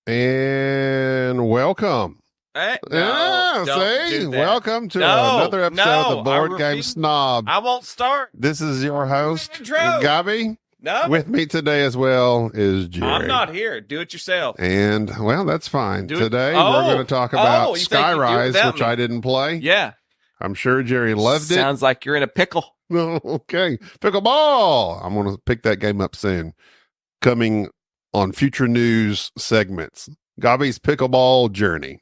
And welcome. Welcome to another episode of the Board Game Snobs. I won't start. This is your host, Gabi. No. With me today as well is Jerry. I'm not here. Do it yourself. And, well, that's fine. Today we're going to talk about Skyrise, which I didn't play. Yeah. I'm sure Jerry loved it. Sounds like you're in a pickle. Okay. Pickleball. I'm going to pick that game up soon. Coming on future news segments. Gabi's pickleball journey.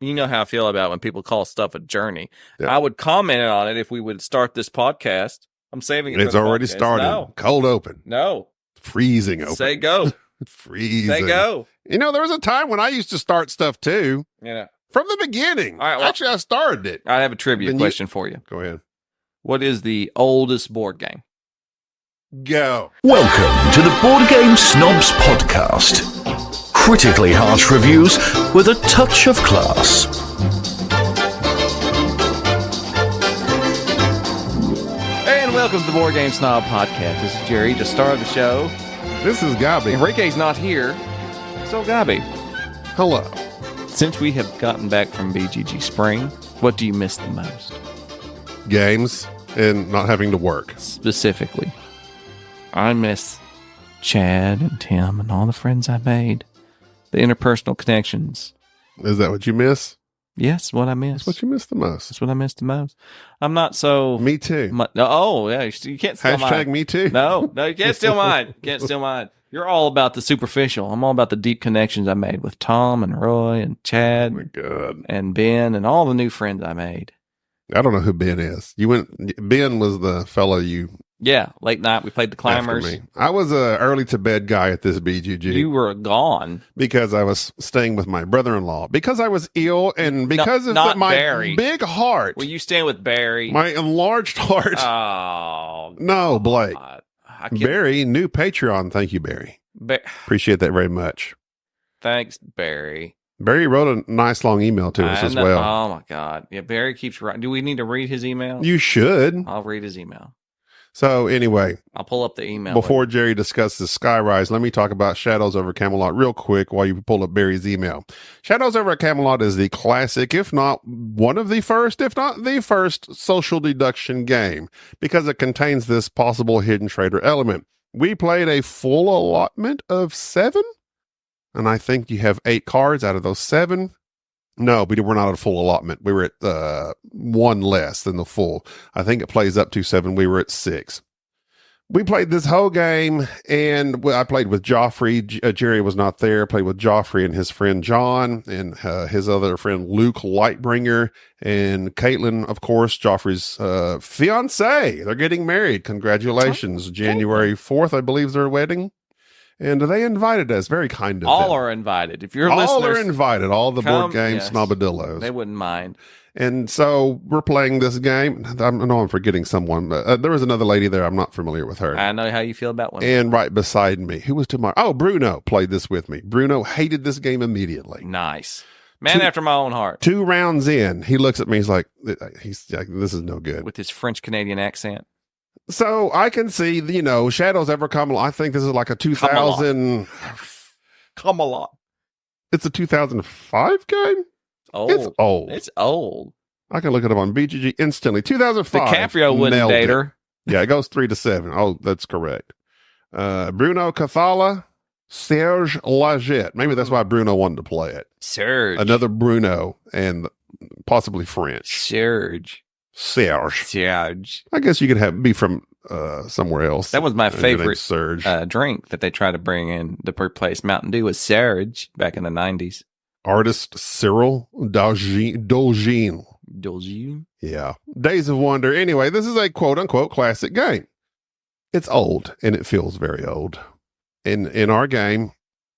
You know how I feel about when people call stuff a journey. Yeah. I would comment on it if we would start this podcast. I'm saving it. It's already started. No. Cold open. No. Freezing open. Say go. Freezing. Say go. You know, there was a time when I used to start stuff too. Yeah. From the beginning. All right, well, actually, I started it. I have a trivia question for you. Go ahead. What is the oldest board game? Go. Welcome to the Board Game Snobs podcast. Critically harsh reviews with a touch of class. And welcome to the Board Game Snob podcast. This is Jerry, the star of the show. This is Gabi. Enrique's not here. So, Gabi. Hello. Since we have gotten back from BGG Spring, what do you miss the most? Games and not having to work. Specifically, I miss Chad and Tim and all the friends I made. The interpersonal connections. Is that what you miss? Yes, what I miss. That's what you miss the most. That's what I miss the most. I'm not so... Me too. Yeah, you can't steal mine. Hashtag me too. No, you can't steal mine. Can't steal mine. You're all about the superficial. I'm all about the deep connections I made with Tom and Roy and Chad Oh my God. and Ben and all the new friends I made. I don't know who Ben is. Ben was the fellow you... Yeah, late night, we played the Climbers. Me. I was a early to bed guy at this BGG. You were gone. Because I was staying with my brother-in-law. Because I was ill and because of my Barry. Big heart. Were you staying with Barry? My enlarged heart. Oh. No, Blake. God. Barry, new Patreon. Thank you, Barry. Appreciate that very much. Thanks, Barry. Barry wrote a nice long email to us as well. Oh, my God. Yeah, Barry keeps writing. Do we need to read his email? You should. I'll read his email. So anyway, I'll pull up the email. Before Jerry discusses Skyrise, let me talk about Shadows over Camelot real quick while you pull up Barry's email. Shadows over Camelot is the classic, if not one of the first, if not the first social deduction game because it contains this possible hidden trader element. We played a full allotment of 7, and I think you have 8 cards out of those 7. No, we were not at a full allotment. We were at 1 less than the full. I think it plays up to 7. We were at 6. We played this whole game, and I played with Joffrey. Jerry was not there. I played with Joffrey and his friend John, and his other friend Luke Lightbringer, and Caitlin, of course, Joffrey's fiancée. They're getting married. Congratulations. January 4th, I believe, is their wedding. And they invited us. Very kind of them. All are invited. If you're all listeners, are invited. All the board game snobadillos. They wouldn't mind. And so we're playing this game. I know I'm forgetting someone, but there was another lady there. I'm not familiar with her. I know how you feel about women. And right beside me, who was tomorrow? Oh, Bruno played this with me. Bruno hated this game immediately. Nice. Man after my own heart. 2 rounds in, he looks at me. He's like, this is no good. With his French-Canadian accent. So I can see, Shadows Ever Camelot. I think this is like a 2000. Camelot. It's a 2005 game? Old. It's old. It's old. I can look it up on BGG instantly. 2005. DiCaprio wouldn't date her. Yeah, it goes 3 to 7. Oh, that's correct. Bruno Cathala, Serge Lagette. Maybe that's why Bruno wanted to play it. Serge. Another Bruno and possibly French. Serge. I guess you could be from somewhere else. That was my favorite Serge. drink that they tried to bring in to replace Mountain Dew was Serge back in the 90s. Artist Cyril Dolgin. Yeah. Days of Wonder. Anyway, this is a quote-unquote classic game. It's old, and it feels very old. In our game,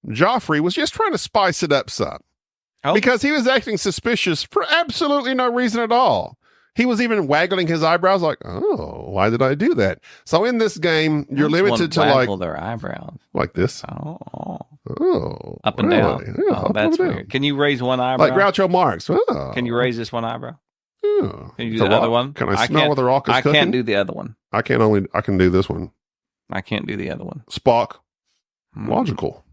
Joffrey was just trying to spice it up some. Oh. Because he was acting suspicious for absolutely no reason at all. He was even waggling his eyebrows like, oh, why did I do that? So in this game, you're limited to like... their eyebrows. Like this. Oh. Up and really? down. Yeah, oh, that's weird. Can you raise one eyebrow? Like Groucho Marx. Oh. Can you raise this one eyebrow? Yeah. Can you do the other one? Can I smell what the rock is cooking? I can't do the other one. I can do this one. I can't do the other one. Spock. Logical.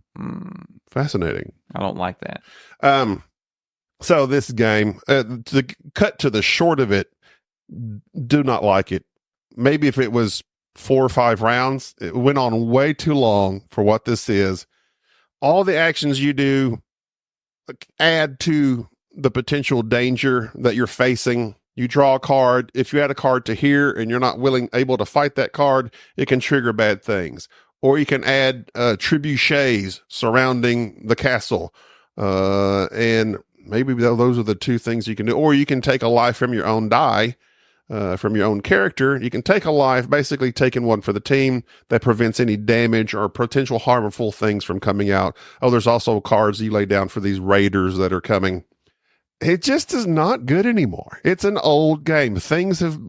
Fascinating. I don't like that. So this game, to cut to the short of it, do not like it. Maybe if it was 4 or 5 rounds, it went on way too long for what this is. All the actions you do add to the potential danger that you're facing. You draw a card. If you add a card to here and you're not able to fight that card, it can trigger bad things. Or you can add trebuchets surrounding the castle. And maybe those are the 2 things you can do. Or you can take a life from your own die, from your own character. You can take a life, basically taking one for the team that prevents any damage or potential harmful things from coming out. Oh, there's also cards you lay down for these raiders that are coming. It just is not good anymore. It's an old game. Things have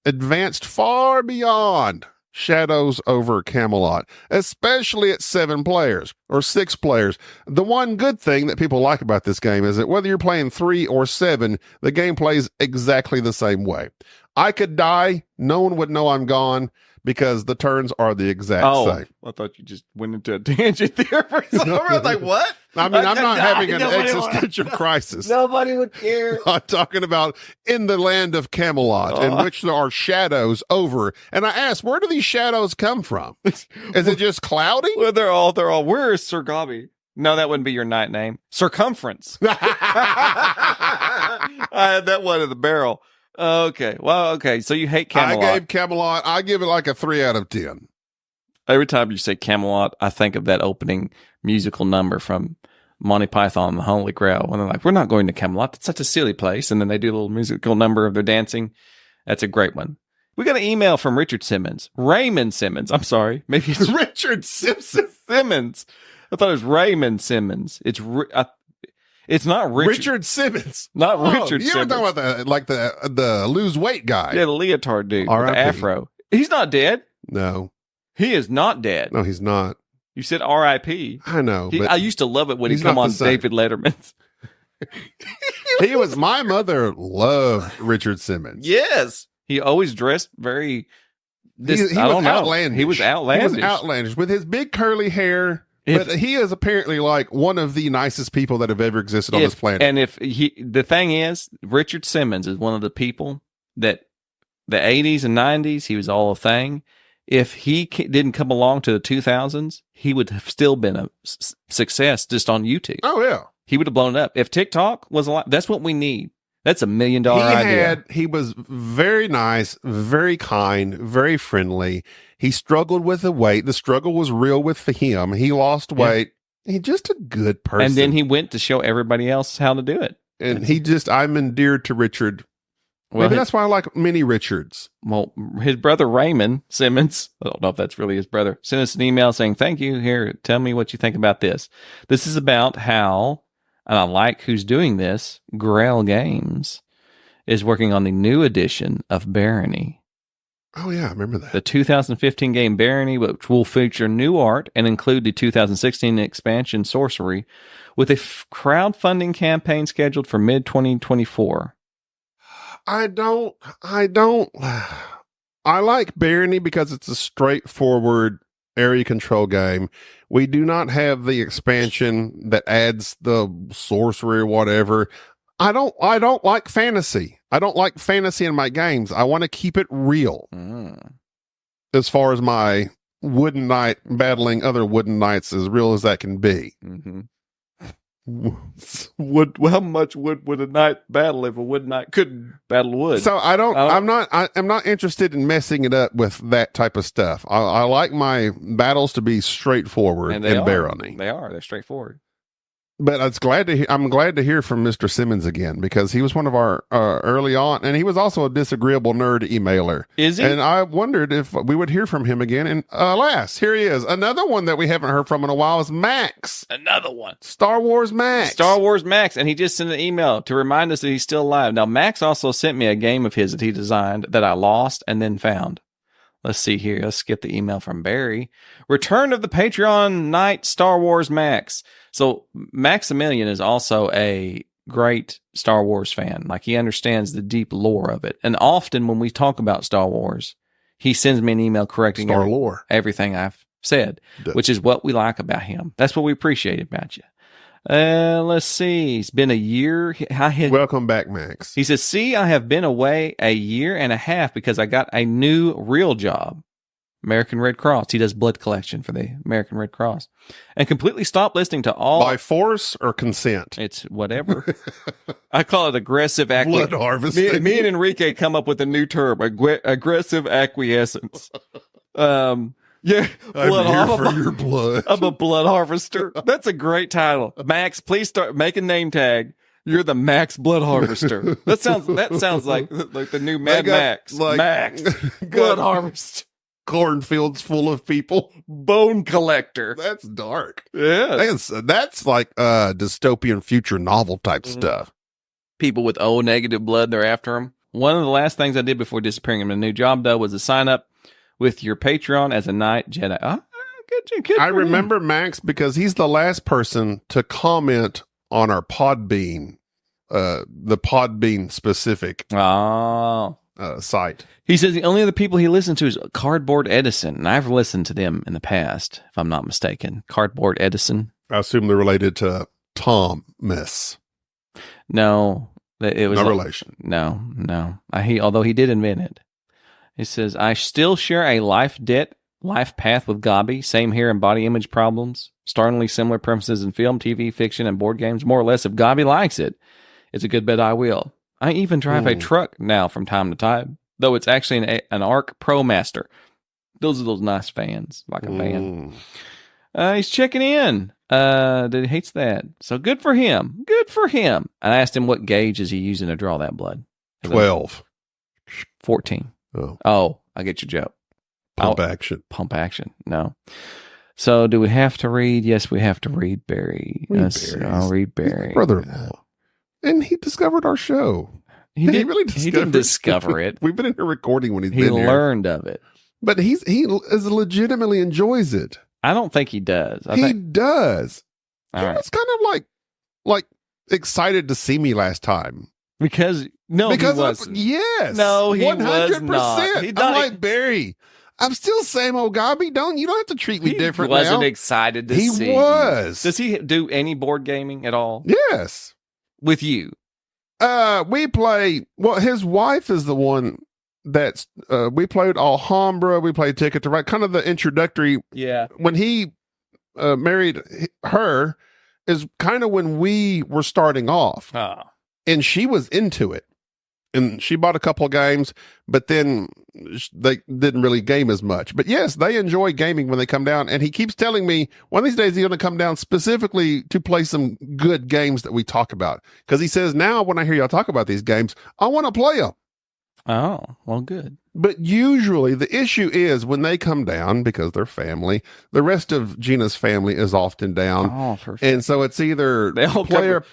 advanced far beyond Shadows over Camelot, especially at 7 players or 6 players. The one good thing that people like about this game is that whether you're playing 3 or 7, the game plays exactly the same way. I could die. No one would know I'm gone because the turns are the exact same. I thought you just went into a tangent there for a second. I was like, what? I mean, I'm not having an existential crisis. Nobody would care. I'm talking about in the land of Camelot, in which there are shadows over. And I asked, where do these shadows come from? Is it just cloudy? Well, they're all. Where is Sir Gobby? No, that wouldn't be your knight name. Circumference. I had that one in the barrel. Okay. Well, okay. So you hate Camelot. I gave Camelot, I give it like a 3 out of 10. Every time you say Camelot, I think of that opening musical number from Monty Python and the Holy Grail. When they're like, we're not going to Camelot. That's such a silly place. And then they do a little musical number of their dancing. That's a great one. We got an email from Richard Simmons. Raymond Simmons. I'm sorry. Maybe it's Richard Simpson. Simmons. I thought it was Raymond Simmons. It's not Richard Simmons. Not Richard you Simmons. You were talking about the lose weight guy. Yeah, the leotard dude with the R.I.P. afro. He's not dead. No. He is not dead. No, he's not. You said R.I.P. I know. But I used to love it when he come on David Letterman. My mother loved Richard Simmons. Yes. He always dressed very... He was outlandish. He was outlandish. He was outlandish with his big curly hair. But he is apparently like one of the nicest people that have ever existed on this planet. And the thing is, Richard Simmons is one of the people that the 80s and 90s, he was all a thing. If he didn't come along to the 2000s, he would have still been a success just on YouTube. Oh, yeah. He would have blown up. If TikTok was a lot, that's what we need. That's $1 million idea. He was very nice, very kind, very friendly. He struggled with the weight. The struggle was real with him. He lost weight. He's just a good person. And then he went to show everybody else how to do it. And I'm endeared to Richard. Well, maybe that's why I like many Richards. Well, his brother Raymond Simmons, I don't know if that's really his brother, sent us an email saying, thank you. Here, tell me what you think about this. This is about how, and I like who's doing this, Grail Games is working on the new edition of Barony. Oh, yeah, I remember that. The 2015 game Barony, which will feature new art and include the 2016 expansion Sorcery, with a crowdfunding campaign scheduled for mid-2024. I like Barony because it's a straightforward area control game. We do not have the expansion that adds the sorcery or whatever. I don't like fantasy. I don't like fantasy in my games. I want to keep it real. As far as my wooden knight battling other wooden knights, as real as that can be. Mm-hmm. How much wood would a knight battle if a wood knight couldn't battle wood? So I'm not interested in messing it up with that type of stuff. I like my battles to be straightforward in Barony. They're straightforward. But I'm glad to hear from Mr. Simmons again, because he was one of our early on, and he was also a disagreeable nerd emailer. Is he? And I wondered if we would hear from him again. And alas, here he is. Another one that we haven't heard from in a while is Max. Another one. Star Wars Max. And he just sent an email to remind us that he's still alive. Now, Max also sent me a game of his that he designed that I lost and then found. Let's see here. Let's get the email from Barry. Return of the Patreon Knight Star Wars Max. So Maximilian is also a great Star Wars fan. Like, he understands the deep lore of it. And often when we talk about Star Wars, he sends me an email correcting everything I've said, which is what we like about him. That's what we appreciate about you. Let's see. It's been a year. Welcome back, Max. He says, see, I have been away a year and a half because I got a new real job. American Red Cross. He does blood collection for the American Red Cross. And completely stopped listening to all... By force or consent? It's whatever. I call it aggressive blood harvesting. Me and Enrique come up with a new term, aggressive acquiescence. Yeah, I'm here for your blood. I'm a blood harvester. That's a great title. Max, please start make a name tag. You're the Max Blood Harvester. That sounds like the new Mad Max. Max Blood Harvester. Cornfields full of people. Bone collector. That's dark. Yeah. That's like dystopian future novel type stuff. People with O negative blood, they're after him. One of the last things I did before disappearing in a new job, though, was to sign up with your Patreon as a Night Jedi. Good I remember Max because he's the last person to comment on our Podbean, the Podbean specific site. He says the only other people he listens to is Cardboard Edison, and I've listened to them in the past, if I'm not mistaken. Cardboard Edison. I assume they're related to Thomas. No, it was no relation. No. Although he did invent it. He says, I still share a life path with Gabi. Same hair and body image problems. Startlingly similar preferences in film, TV, fiction, and board games. More or less, if Gabi likes it, it's a good bet I will. I even drive a truck now from time to time, though it's actually an ARC ProMaster. Those are those nice fans, like a van. He's checking in. He hates that. So good for him. Good for him. I asked him what gauge is he using to draw that blood. 12. 14. Oh, I get your joke. Pump action. Pump action. No. So do we have to read? Yes, we have to read Barry. I'll read Barry. Brother-in-law. And he discovered our show. He didn't discover it. We've been in here recording when he learned of it. But he legitimately enjoys it. I don't think he does. He does. All he right. was kind of like excited to see me last time. Because he wasn't. Yes. No, he 100%. was not. I'm like, Barry, I'm still same old Gabi. You don't have to treat me different now. He wasn't excited to see He was. Does he do any board gaming at all? Yes. With you? We play, his wife is the one that's, we played Alhambra, we played Ticket to Ride, kind of the introductory. Yeah. When he married her is kind of when we were starting off. Oh. And she was into it. And she bought a couple of games, but then they didn't really game as much. But yes, they enjoy gaming when they come down. And he keeps telling me one of these days he's going to come down specifically to play some good games that we talk about. Because he says, now when I hear y'all talk about these games, I want to play them. Oh, well, good. But usually the issue is when they come down, because they're family, the rest of Gina's family is often down. Oh, for sure. And so it's either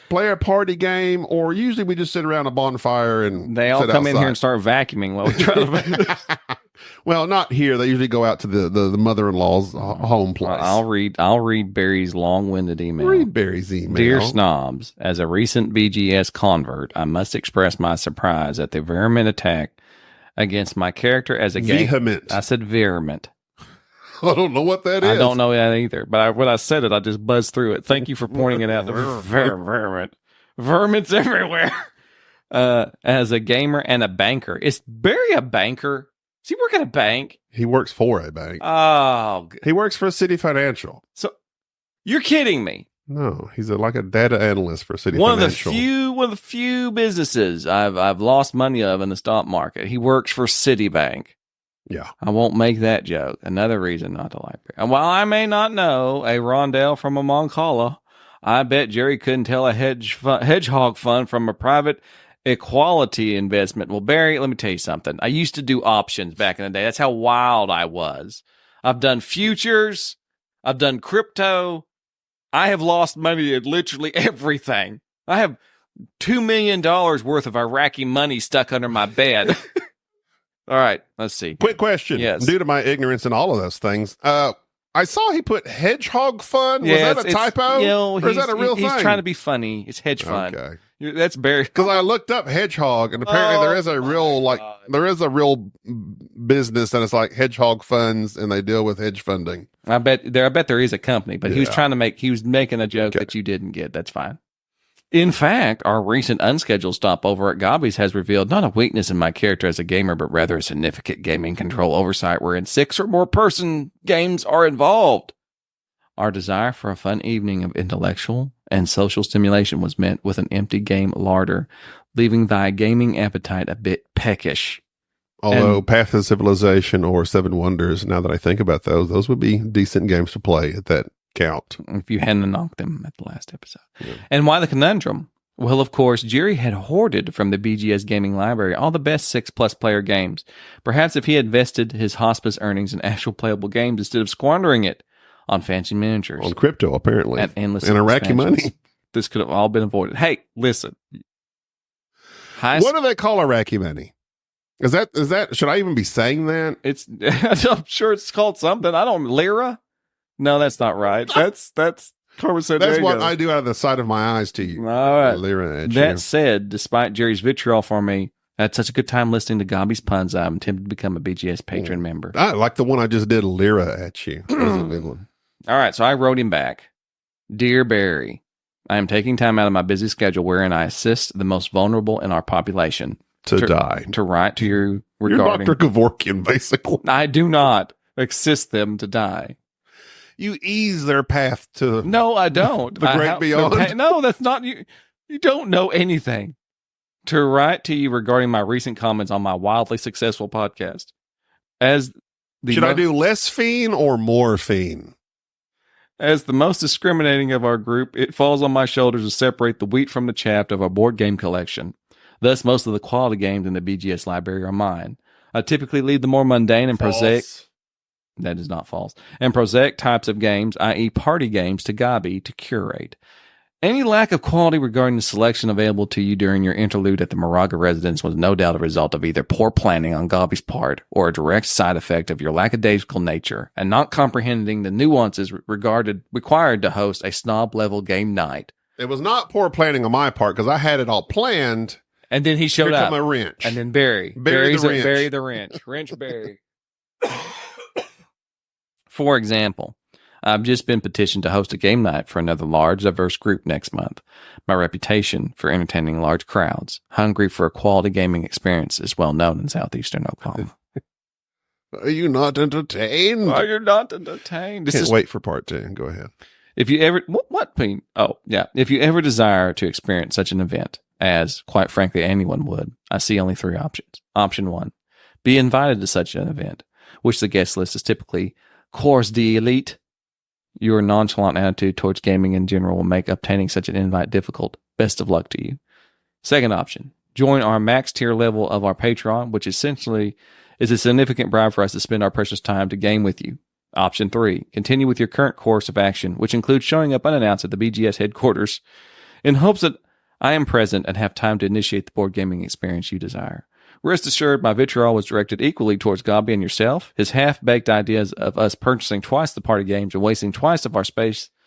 play a party game, or usually we just sit around a bonfire and they all sit come outside. in here and start vacuuming while we try to. Well, not here. They usually go out to the mother-in-law's home place. Well, I'll read Barry's long-winded email. Read Barry's email. Dear Snobs, as a recent BGS convert, I must express my surprise at the vehement attack against my character as a gay. Vehement. I said vehement. I don't know what that is. I don't know that either. But when I said it, I just buzzed through it. Thank you for pointing it out. Vermin. Vermin's everywhere. As a gamer and a banker. Is Barry a banker? Does he work at a bank? He works for a bank. Oh. He works for City Financial. So you're kidding me. No, he's like a data analyst for City Financial. One of the few businesses I've lost money of in the stock market. He works for Citibank. Yeah. I won't make that joke. Another reason not to like Barry. And while I may not know a rondelle from a Moncala, I bet Jerry couldn't tell a hedgehog fund from a private equality investment. Well, Barry, let me tell you something. I used to do options back in the day. That's how wild I was. I've done futures. I've done crypto. I have lost money at literally everything. I have $2 million worth of Iraqi money stuck under my bed. All right, let's see. Quick question. Yes. Due to my ignorance in all of those things, I saw he put hedgehog fund. Was that a typo? Or is that a real thing? He's trying to be funny. It's hedge fund. Okay. That's Barry. Because I looked up hedgehog, and apparently there is a real business that is like hedgehog funds, and they deal with hedge funding. I bet there is a company, but he was making a joke that you didn't get. That's fine. In fact, our recent unscheduled stopover at Gobby's has revealed not a weakness in my character as a gamer, but rather a significant gaming control oversight wherein 6 or more person games are involved. Our desire for a fun evening of intellectual and social stimulation was met with an empty game larder, leaving thy gaming appetite a bit peckish. Although Path to Civilization or Seven Wonders, now that I think about those would be decent games to play at that count. If you hadn't knocked them at the last episode. Yeah. And why the conundrum? Well, of course, Jerry had hoarded from the BGS gaming library all the best 6+ player games. Perhaps if he had invested his hospice earnings in actual playable games instead of squandering it on fancy miniatures. On crypto, apparently. At endless and Iraqi money. This could have all been avoided. Hey, listen. What do they call Iraqi money? Is that, should I even be saying that? I'm sure it's called something. Lira? No, that's not right. That's Carmen San That's Diego. what I do out of the side of my eyes to you. All right. Lira that said, despite Jerry's vitriol for me, I had such a good time listening to Gobby's puns, I'm tempted to become a BGS patron member. I like the one I just did, Lira at you. That was a big one. All right, so I wrote him back. Dear Barry, I am taking time out of my busy schedule wherein I assist the most vulnerable in our population to die. To write to you regarding... You're Dr. Kevorkian, basically. I do not assist them to die. You ease their path to... No, I don't. The great beyond. No, that's not... You don't know anything. To write to you regarding my recent comments on my wildly successful podcast. Should I do less fiend or more fiend? As the most discriminating of our group, it falls on my shoulders to separate the wheat from the chaff of our board game collection. Thus, most of the quality games in the BGS library are mine. I typically leave the more mundane and prosaic... That is not false. And prosaic types of games, i.e. party games, to Gobby to curate. Any lack of quality regarding the selection available to you during your interlude at the Moraga residence was no doubt a result of either poor planning on Gobby's part or a direct side effect of your lackadaisical nature and not comprehending the nuances required to host a snob-level game night. It was not poor planning on my part because I had it all planned. And then he showed up. Here come a wrench. And then Barry the wrench. Wrench Barry. For example, I've just been petitioned to host a game night for another large, diverse group next month. My reputation for entertaining large crowds, hungry for a quality gaming experience, is well known in southeastern Oklahoma. Are you not entertained? Are you not entertained? Can't wait for part 2. Go ahead. If you ever, what Pete? Oh, yeah. If you ever desire to experience such an event, as quite frankly anyone would, I see only 3 options. Option 1, be invited to such an event, which the guest list is typically course d'elite. Your nonchalant attitude towards gaming in general will make obtaining such an invite difficult. Best of luck to you. Second option, join our max tier level of our Patreon, which essentially is a significant bribe for us to spend our precious time to game with you. Option 3, continue with your current course of action, which includes showing up unannounced at the BGS headquarters in hopes that I am present and have time to initiate the board gaming experience you desire. Rest assured, my vitriol was directed equally towards Gobby and yourself. His half-baked ideas of us purchasing twice the party games and wasting twice of our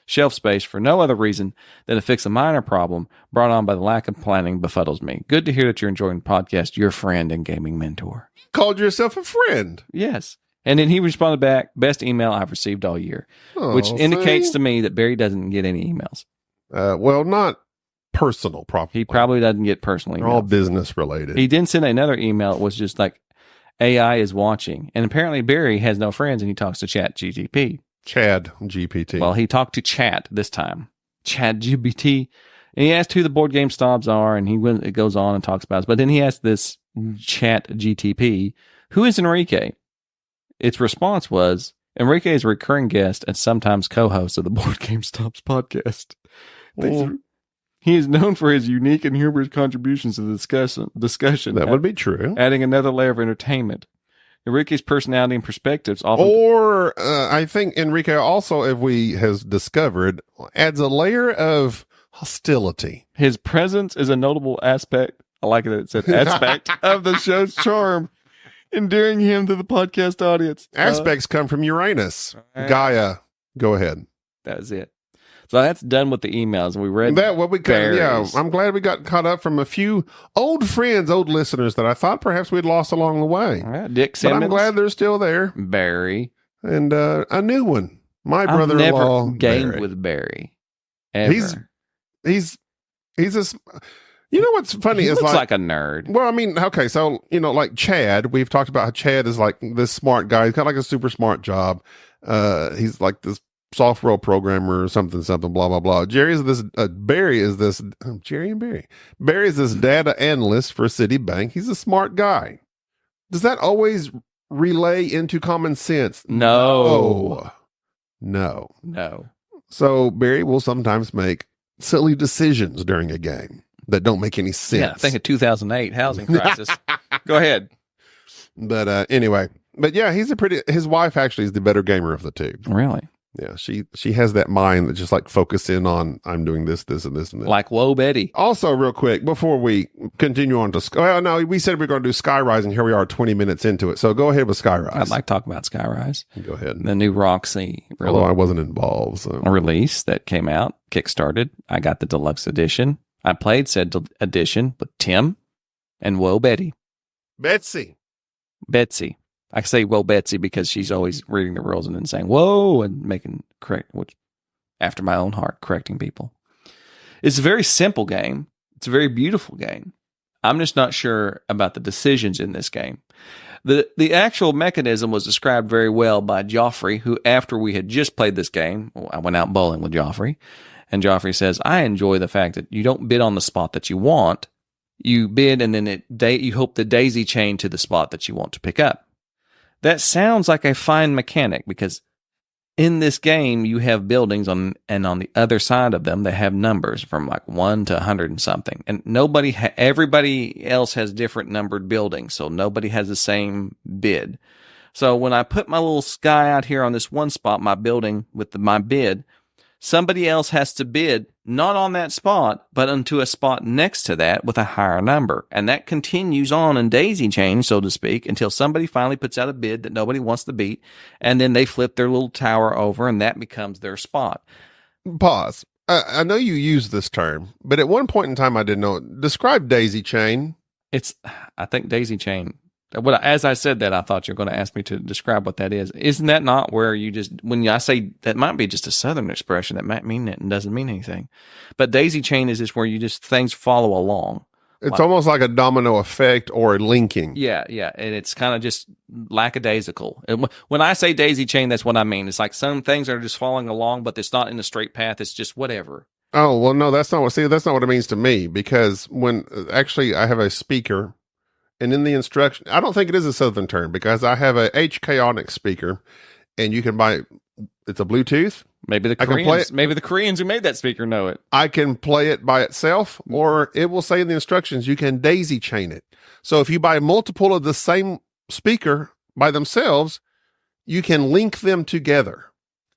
shelf space for no other reason than to fix a minor problem brought on by the lack of planning befuddles me. Good to hear that you're enjoying the podcast, your friend and gaming mentor. Called yourself a friend. Yes. And then he responded back, best email I've received all year, which indicates to me that Barry doesn't get any emails. Well, not personal, probably. He probably doesn't get personal emails. They're all business related. He did send another email. It was just like, AI is watching. And apparently Barry has no friends and he talks to Chat GPT. Chad GPT. Well, he talked to Chat this time. Chat GPT. And he asked who the board game snobs are, and it goes on and talks about it. But then he asked this Chat GTP, who is Enrique? Its response was, Enrique is a recurring guest and sometimes co-host of the Board Game Snobs podcast. He is known for his unique and humorous contributions to the discussion. That would be true. Adding another layer of entertainment. Enrique's personality and perspectives often... Or, I think Enrique also, if we has discovered, adds a layer of hostility. His presence is a notable aspect, I like it said aspect, of the show's charm, endearing him to the podcast audience. Aspects come from Uranus. Gaia. Go ahead. That was it. So that's done with the emails. We read That what we could, yeah. Barry's. I'm glad we got caught up from a few old friends, old listeners that I thought perhaps we'd lost along the way. All right, Dick But Simmons. I'm glad they're still there. Barry. And a new one. My I've brother-in-law. never gamed Barry. with Barry. Ever. He's you know what's funny He is looks like a nerd. well, I mean, okay, so like Chad, we've talked about how Chad is like this smart guy. He's got like a super smart job. He's like this software programmer or something, blah, blah, blah. Jerry is this, Barry is this, Jerry and Barry. Barry is this data analyst for Citibank. He's a smart guy. Does that always relay into common sense? No. So Barry will sometimes make silly decisions during a game that don't make any sense. Yeah, I think of 2008 housing crisis. Go ahead. But anyway, but yeah, his wife actually is the better gamer of the two. Really? Yeah, she has that mind that just like focus in on I'm doing this, this, and this, and this. Like Whoa Betty. Also, real quick, before we continue on to no, we said we were going to do Skyrise, and here we are 20 minutes into it. So go ahead with Skyrise. I'd like to talk about Skyrise. Go ahead. The new Roxy Although I wasn't involved. So. release that came out, kickstarted. I got the deluxe edition. I played said edition with Tim and Whoa Betty. Betsy. I say Whoa Betsy because she's always reading the rules and then saying whoa and making correct, which after my own heart, correcting people. It's a very simple game. It's a very beautiful game. I'm just not sure about the decisions in this game. The actual mechanism was described very well by Joffrey, who after we had just played this game, I went out bowling with Joffrey, and Joffrey says, I enjoy the fact that you don't bid on the spot that you want. You bid and then you hope the daisy chain to the spot that you want to pick up. That sounds like a fine mechanic because in this game you have buildings and on the other side of them they have numbers from like 1 to 100 and something. And everybody else has different numbered buildings, so nobody has the same bid. So when I put my little sky out here on this one spot, my building with my bid, somebody else has to bid not on that spot, but onto a spot next to that with a higher number. And that continues on in daisy chain, so to speak, until somebody finally puts out a bid that nobody wants to beat. And then they flip their little tower over and that becomes their spot. Pause. I know you use this term, but at one point in time I didn't know it. Describe daisy chain. I think daisy chain. As I said that, I thought you were going to ask me to describe what that is. Isn't that not where you just, when I say that might be just a Southern expression that might mean it and doesn't mean anything. But daisy chain is just where you just, things follow along. It's almost like a domino effect or a linking. Yeah. And it's kind of just lackadaisical. When I say daisy chain, that's what I mean. It's like some things are just following along, but it's not in a straight path. It's just whatever. Oh, well, no, that's not what it means to me because when actually I have a speaker. And in the instruction, I don't think it is a Southern term because I have a H-Chaonic speaker and you can buy, it's a Bluetooth. Maybe the Koreans who made that speaker know it. I can play it by itself or it will say in the instructions, you can daisy chain it. So if you buy multiple of the same speaker by themselves, you can link them together.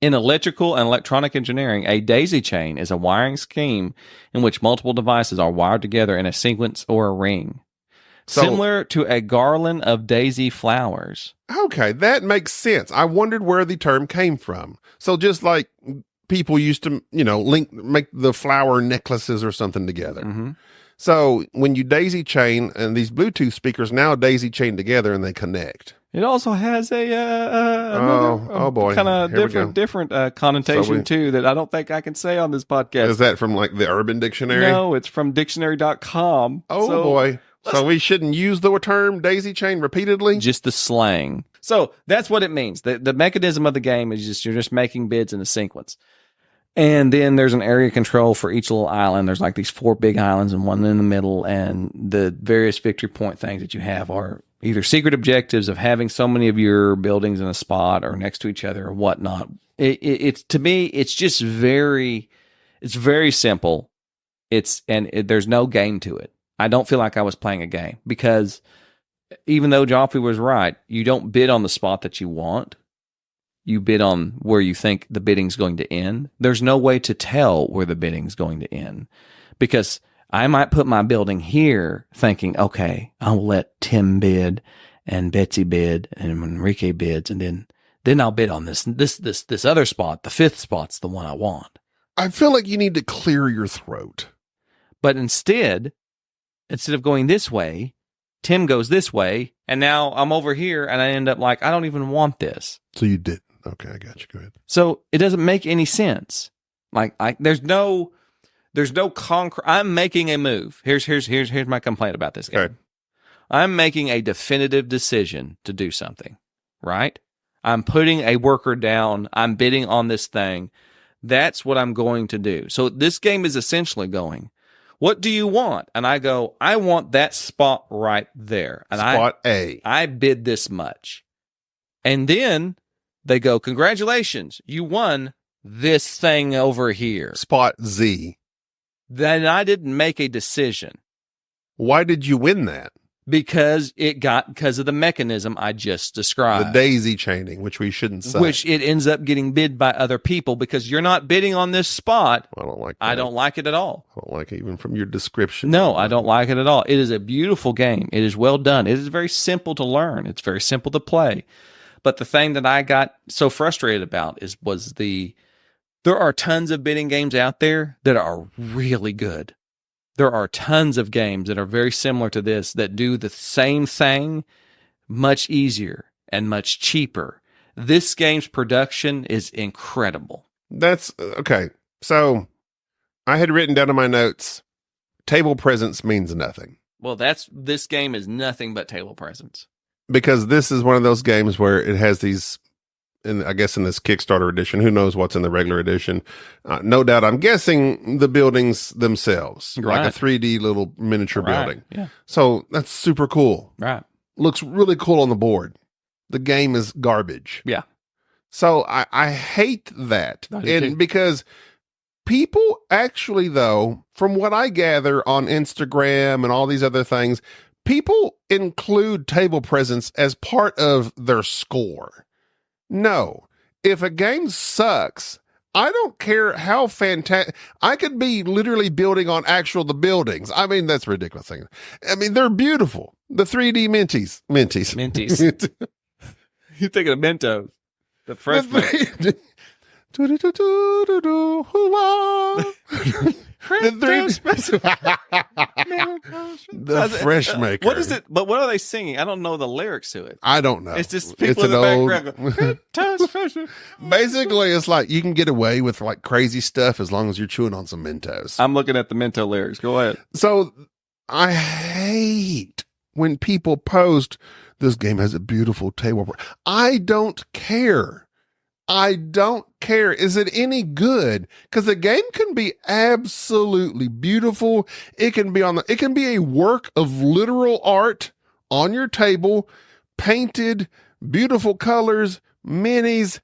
In electrical and electronic engineering, a daisy chain is a wiring scheme in which multiple devices are wired together in a sequence or a ring. Similar to a garland of daisy flowers. Okay, that makes sense. I wondered where the term came from. So just like people used to, make the flower necklaces or something together. Mm-hmm. So when you daisy chain, and these Bluetooth speakers now daisy chain together and they connect. It also has a boy, kind of different connotation too that I don't think I can say on this podcast. Is that from like the Urban Dictionary? No, it's from dictionary.com. Oh boy. So we shouldn't use the term daisy chain repeatedly? Just the slang. So that's what it means. The mechanism of the game is you're just making bids in a sequence. And then there's an area control for each little island. There's like these 4 big islands and one in the middle. And the various victory point things that you have are either secret objectives of having so many of your buildings in a spot or next to each other or whatnot. It's to me, it's just very simple. There's no game to it. I don't feel like I was playing a game because even though Joffrey was right, you don't bid on the spot that you want. You bid on where you think the bidding's going to end. There's no way to tell where the bidding's going to end because I might put my building here thinking, okay, I'll let Tim bid and Betsy bid and Enrique bids. And then I'll bid on this other spot. The 5th spot's the one I want. I feel like you need to clear your throat. But instead of going this way, Tim goes this way, and now I'm over here, and I end up like, I don't even want this. So you did. Okay, I got you. Go ahead. So it doesn't make any sense. Like, there's no concrete. I'm making a move. Here's my complaint about this game. Okay. I'm making a definitive decision to do something, right? I'm putting a worker down. I'm bidding on this thing. That's what I'm going to do. So this game is essentially going, what do you want? And I go, I want that spot right there. And Spot A. I bid this much. And then they go, congratulations, you won this thing over here. Spot Z. Then I didn't make a decision. Why did you win that? Because of the mechanism I just described. The daisy chaining, which we shouldn't say. Which it ends up getting bid by other people because you're not bidding on this spot. I don't like that. I don't like it at all. I don't like it even from your description. No, I don't like it at all. It is a beautiful game. It is well done. It is very simple to learn. It's very simple to play. But the thing that I got so frustrated about there are tons of bidding games out there that are really good. There are tons of games that are very similar to this that do the same thing much easier and much cheaper. This game's production is incredible. That's okay. So I had written down in my notes, table presence means nothing. Well, this game is nothing but table presence. Because this is one of those games where it has these, and I guess in this Kickstarter edition, who knows what's in the regular edition? No doubt, I'm guessing the buildings themselves, right. like a 3D little miniature Right. building. Yeah. So that's super cool. Right. Looks really cool on the board. The game is garbage. Yeah. So I hate that. I do too. Because people actually, though, from what I gather on Instagram and all these other things, people include table presence as part of their score. No, if a game sucks, I don't care how fantastic. I could be literally building on the buildings. I mean, that's a ridiculous thing. I mean, they're beautiful. The 3D Minties. You're thinking of Mentos, the fresh Mentos. The fresh maker. What is it? But what are they singing? I don't know the lyrics to it. I don't know. It's just people in the background going, Basically, it's like you can get away with like crazy stuff as long as you're chewing on some Mentos. I'm looking at the Mento lyrics. Go ahead. So I hate when people post, this game has a beautiful table. I don't care. I don't care. Is it any good? Because the game can be absolutely beautiful. It can be a work of literal art on your table, painted, beautiful colors, minis,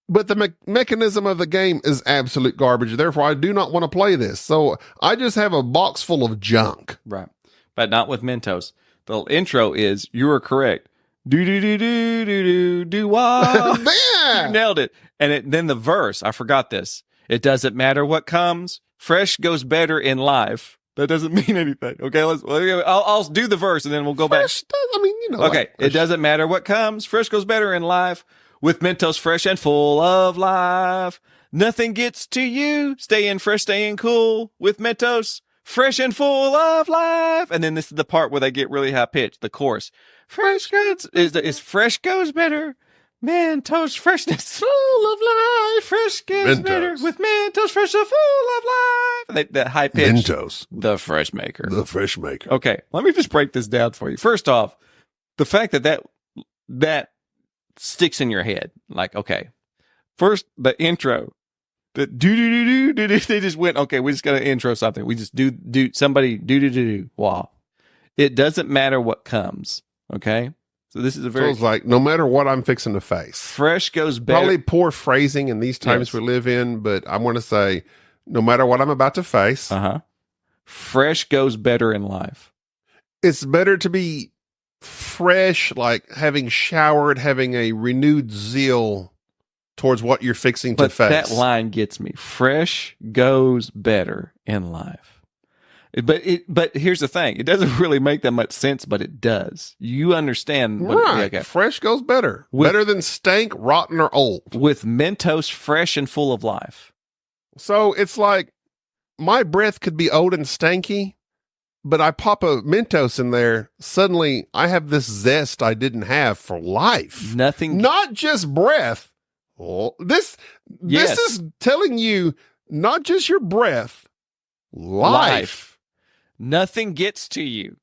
but the mechanism of the game is absolute garbage. Therefore, I do not want to play this. So I just have a box full of junk. Right. But not with Mentos. The intro is, you are correct. Do-wah. Yeah. You nailed it. And then the verse, I forgot this. It doesn't matter what comes. Fresh goes better in life. That doesn't mean anything. Okay, I'll do the verse and then we'll go Fresh back. does, I mean, you know. Okay, like, it doesn't matter what comes. Fresh goes better in life. With Mentos fresh and full of life. Nothing gets to you. Staying fresh, staying cool. With Mentos fresh and full of life. And then this is the part where they get really high pitched. The chorus. Fresh goes is fresh goes better. Mentos freshness full of life. Fresh goes Mentos. better with Mentos fresh and full of life. And that high pitch. Mentos. The fresh maker. The fresh maker. Okay, let me just break this down for you. First off, the fact that sticks in your head. Like, okay, first the intro. The do they just went, okay, we just got to intro something. We just do somebody do. Wow. It doesn't matter what comes. Okay. So this is a very. So it's like, no matter what I'm fixing to face. Fresh goes better. Probably poor phrasing in these times Yes. we live in, but I want to say, no matter what I'm about to face, Fresh goes better in life. it's better to be fresh, like having showered, having a renewed zeal towards what you're fixing to But face. that line gets me. Fresh goes better in life. But here's the thing. It doesn't really make that much sense, but it does. You understand. Right. Okay. Fresh goes better. With- better than stank, rotten, or old. With Mentos fresh and full of life. So it's like my breath could be old and stanky, but I pop a Mentos in there. Suddenly I have this zest I didn't have for life. Nothing. Not just breath. Oh, this is telling you not just your breath, life. Nothing gets to you.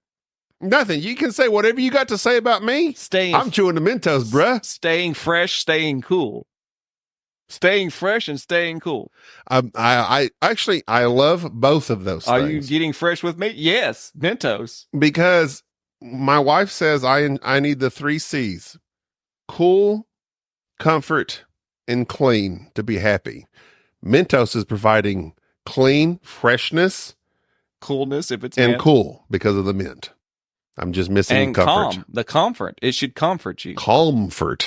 Nothing. You can say whatever you got to say about me. I'm chewing the Mentos, bruh. Staying fresh, staying cool. Staying fresh and staying cool. I actually love both of those Are things. you getting fresh with me? Yes, Mentos. Because my wife says I need the 3 C's: cool, comfort, and clean to be happy. Mentos is providing clean, freshness, coolness if it's and mint. Cool because of the mint. I'm just missing and comfort. Calm. The comfort. It should comfort you. Comfort.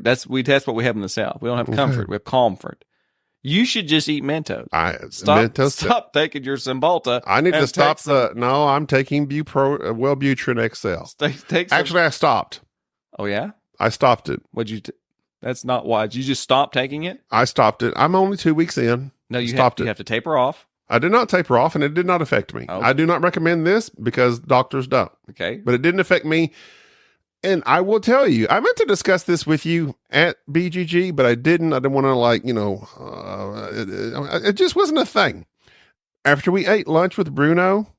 That's what we have in the South. We don't have comfort. We have comfort. You should just eat Mentos. Stop taking your Cymbalta. I need to stop no, I'm taking Wellbutrin XL. Actually, I stopped. Oh, yeah? I stopped it. That's not wise. You just stopped taking it? I stopped it. I'm only 2 weeks in. No, you have to taper off. I did not taper off, and it did not affect me. Okay. I do not recommend this because doctors don't. Okay. But it didn't affect me. And I will tell you, I meant to discuss this with you at BGG, but I didn't. I didn't want to, it just wasn't a thing. After we ate lunch with Bruno,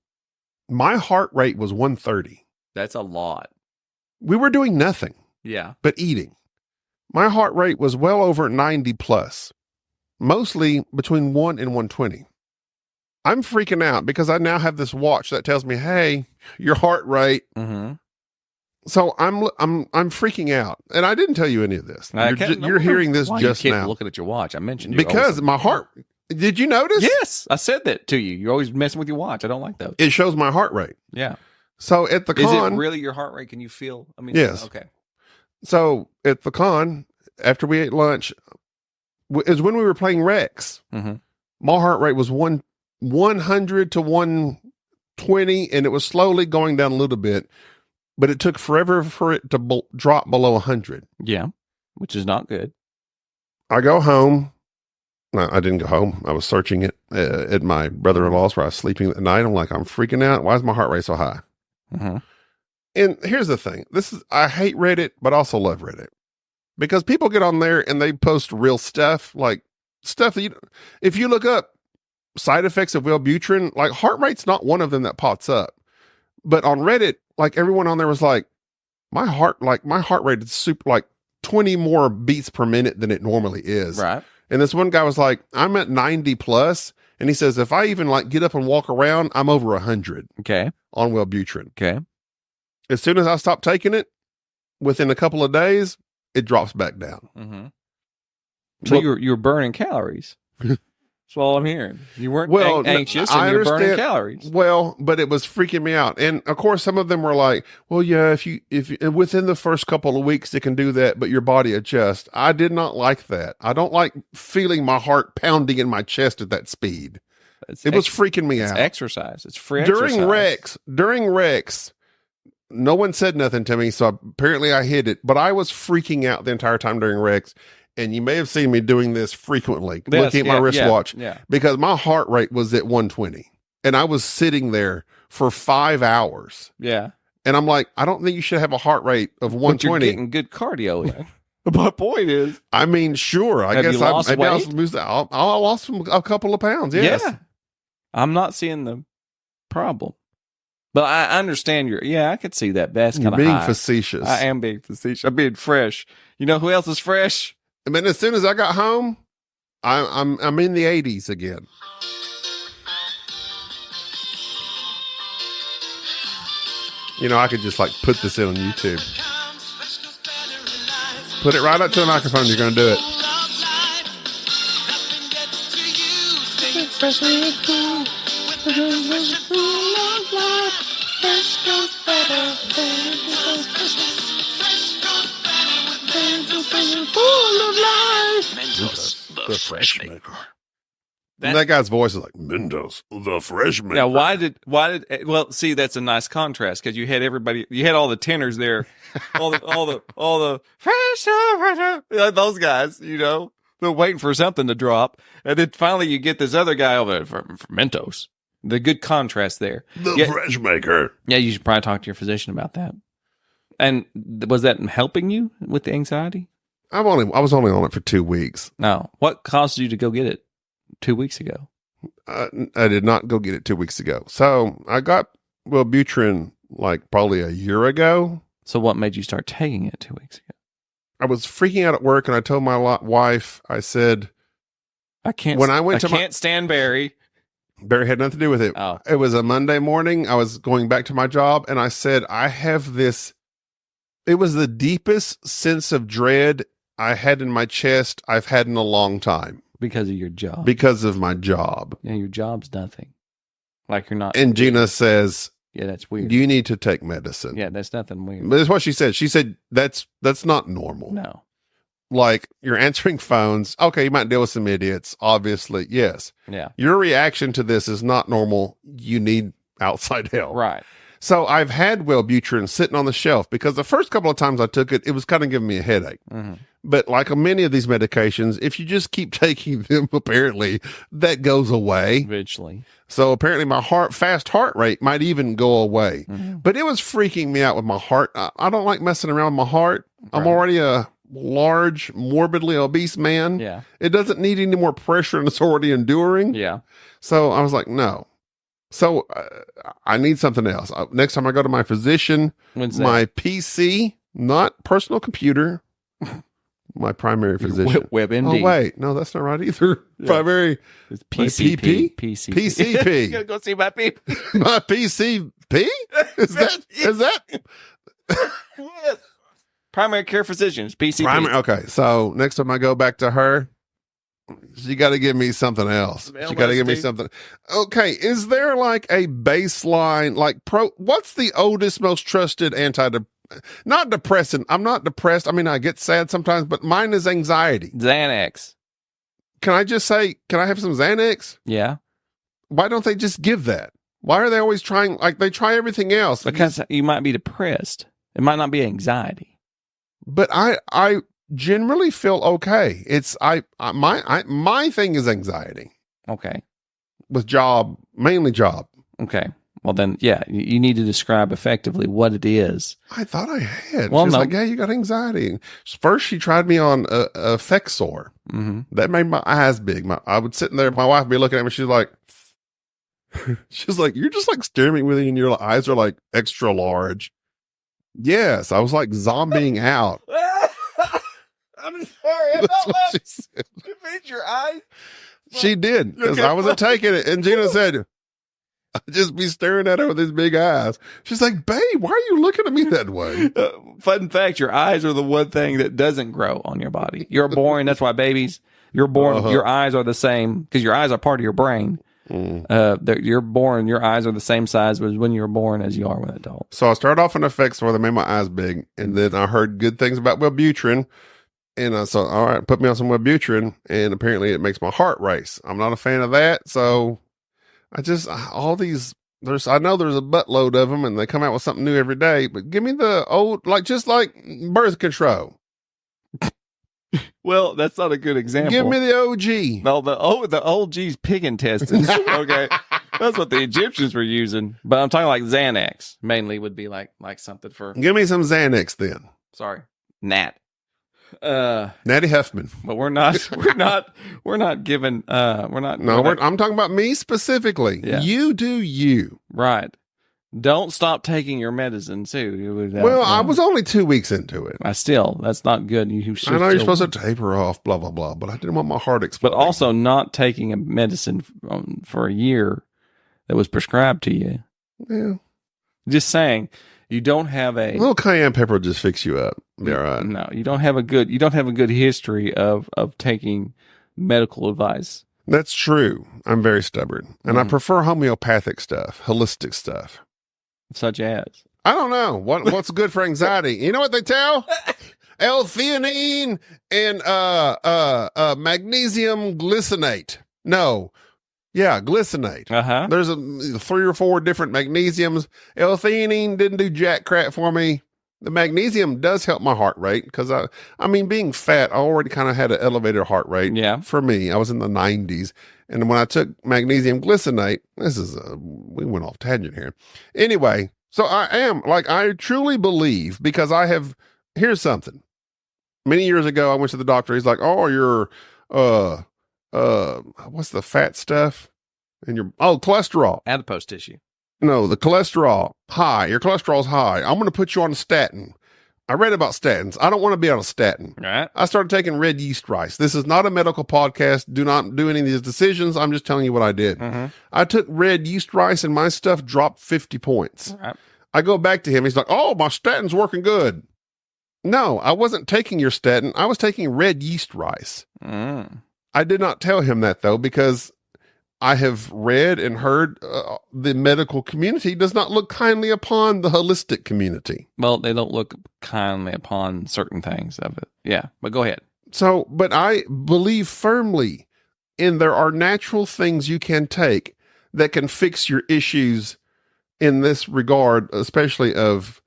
my heart rate was 130. That's a lot. We were doing nothing. Yeah. But eating. My heart rate was well over 90 plus, mostly between 1 and 120. I'm freaking out because I now have this watch that tells me, "Hey, your heart rate." Mm-hmm. So I'm freaking out, and I didn't tell you any of this. You're hearing this just now. Looking at your watch, I mentioned because my heart. Did you notice? Yes, I said that to you. You're always messing with your watch. I don't like those. It shows my heart rate. Yeah. So at the con, is it really your heart rate? Can you feel? I mean, yes. Okay. So at the con, after we ate lunch, is when we were playing Rex. Mm-hmm. My heart rate was 100 to 120, and it was slowly going down a little bit, but it took forever for it to drop below 100. Yeah, which is not good. I go home. No, I didn't go home. I was searching it at my brother-in-law's where I was sleeping at night. I'm like, I'm freaking out. Why is my heart rate so high? Mm-hmm. And here's the thing. I hate Reddit, but also love Reddit because people get on there and they post real stuff, like stuff that if you look up side effects of Wellbutrin, like heart rate's not one of them that pops up. But on Reddit, like everyone on there was like, my heart rate is super, like 20 more beats per minute than it normally is. Right. And this one guy was like, I'm at 90 plus. And he says, if I even like get up and walk around, I'm over 100. Okay. On Wellbutrin. Okay. As soon as I stop taking it, within a couple of days, it drops back down. Mm-hmm. So you're burning calories. That's all I'm hearing. You weren't anxious and you're burning calories. Well, but it was freaking me out. And of course, some of them were like, well, yeah, if you within the first couple of weeks, it can do that, but your body adjusts. I did not like that. I don't like feeling my heart pounding in my chest at that speed. It was freaking me out. It's exercise. It's free exercise. During Rex, no one said nothing to me, so apparently I hid it, but I was freaking out the entire time during Rex. And you may have seen me doing this frequently, looking at my wristwatch, because my heart rate was at 120. And I was sitting there for 5 hours. Yeah. And I'm like, I don't think you should have a heart rate of 120. But you're getting good cardio in. My point is. I mean, sure. I guess I lost a couple of pounds. Yes. Yeah. I'm not seeing the problem. But I understand I could see that. That's kind of being facetious. I am being facetious. I'm being fresh. You know who else is fresh? I mean, as soon as I got home, I'm in the 80s again. You know, I could just like put this in on YouTube. Put it right up to the microphone. You're going to do it. The fresh maker. That guy's voice is like Mentos, the fresh maker. Now, well, see, that's a nice contrast because you had all the tenors there, all the fresh, those guys, you know. They're waiting for something to drop, and then finally you get this other guy over there for Mentos. The good contrast there. The fresh maker. Yeah, you should probably talk to your physician about that. And was that helping you with the anxiety? I was only on it for 2 weeks. No. What caused you to go get it 2 weeks ago? I did not go get it 2 weeks ago. So I got Wellbutrin like probably a year ago. So what made you start taking it 2 weeks ago? I was freaking out at work, and I told my wife, I said, I can't stand Barry. Barry had nothing to do with it. Oh. It was a Monday morning. I was going back to my job, and I said, I have this. It was the deepest sense of dread I had in my chest I've had in a long time. Because of your job. Because of my job. Yeah, your job's nothing. Like you're not. And Gina says, yeah, that's weird. You need to take medicine. Yeah, that's nothing weird. But that's what she said. She said, that's not normal. No. Like, you're answering phones. Okay, you might deal with some idiots. Obviously, yes. Yeah. Your reaction to this is not normal. You need outside help. Right. So I've had Wellbutrin sitting on the shelf because the first couple of times I took it, it was kind of giving me a headache. Mm-hmm. But like many of these medications, if you just keep taking them, apparently that goes away. Eventually. So apparently my fast heart rate might even go away. Mm-hmm. But it was freaking me out with my heart. I don't like messing around with my heart. Right. I'm already a large, morbidly obese man. Yeah. It doesn't need any more pressure than it's already enduring. Yeah. So I was like, no. So I need something else. Next time I go to my physician, my PC, not personal computer, my primary physician. WebMD. Oh, wait. No, that's not right either. Yeah. Primary. It's PCP. PCP. Gotta go see my PP. My PCP? Is that? Yes. Primary care physicians, PCP. Okay. So next time I go back to her, she got to give me something else. She got to give me something. Okay. Is there like a baseline, like what's the oldest, most trusted not depressant. I'm not depressed. I mean, I get sad sometimes, but mine is anxiety. Xanax. Can I just say, can I have some Xanax? Yeah. Why don't they just give that? Why are they always trying, like they try everything else? Because you might be depressed. It might not be anxiety. But I generally feel okay. It's my thing is anxiety. Okay. With mainly job. Okay. Well then, yeah, you need to describe effectively what it is. I thought I had. Well, She's no. like, yeah, you got anxiety. First, she tried me on Effexor. Mm-hmm. That made my eyes big. I would sit in there, my wife would be looking at me. She's like, you're just like staring at me with you, and your eyes are like extra large. Yes, I was like zombieing out. I'm sorry. That's what she said. You made your eyes. She did, because I wasn't taking it. And Gina said, I'd just be staring at her with his big eyes. She's like, babe, why are you looking at me that way? Fun fact, your eyes are the one thing that doesn't grow on your body. You're born. That's why babies, you're born. Your eyes are the same because your eyes are part of your brain. You're born. Your eyes are the same size as when you were born as you are when an adult. So I started off in effects where they made my eyes big. And then I heard good things about Wellbutrin. And I thought, all right, put me on some Wellbutrin. And apparently it makes my heart race. I'm not a fan of that. So I know there's a buttload of them and they come out with something new every day, but give me the old, just like birth control. Well, that's not a good example. Give me the OG. No, the OG's pig intestines. Okay. That's what the Egyptians were using. But I'm talking like Xanax mainly would be like something for. Give me some Xanax then. Sorry. Nat. Natty Huffman. But we're not giving, I'm talking about me specifically. Yeah. You do you. Right. Don't stop taking your medicine too. I was only 2 weeks into it. That's not good. I know you're supposed to taper off, blah, blah, blah, but I didn't want my heart exploding. But also not taking a medicine for a year that was prescribed to you. Yeah. Just saying, you don't have a little cayenne pepper will just fix you up. Be all right. No, you don't have a good history of taking medical advice. That's true. I'm very stubborn. And I prefer homeopathic stuff, holistic stuff. Such as? I don't know. What's good for anxiety? You know what they tell? L-theanine and magnesium glycinate. No. Yeah, glycinate. Uh-huh. There's 3 or 4 different magnesiums. L-theanine didn't do jack crap for me. The magnesium does help my heart rate because I mean, being fat, I already kind of had an elevated heart rate. Yeah. For me, I was in the 90s. And when I took magnesium glycinate, we went off tangent here. Anyway, so I truly believe because here's something. Many years ago, I went to the doctor. He's like, oh, you're, what's the fat stuff? Cholesterol. Adipose tissue. No, the cholesterol high. Your cholesterol's high. I'm going to put you on a statin. I read about statins. I don't want to be on a statin. Right. I started taking red yeast rice. This is not a medical podcast. Do not do any of these decisions. I'm just telling you what I did. Mm-hmm. I took red yeast rice and my stuff dropped 50 points. Right. I go back to him. He's like, oh, my statin's working good. No, I wasn't taking your statin. I was taking red yeast rice. Mm. I did not tell him that though, because I have read and heard the medical community does not look kindly upon the holistic community. Well, they don't look kindly upon certain things of it. Yeah, but go ahead. So, but I believe firmly in there are natural things you can take that can fix your issues in this regard, especially of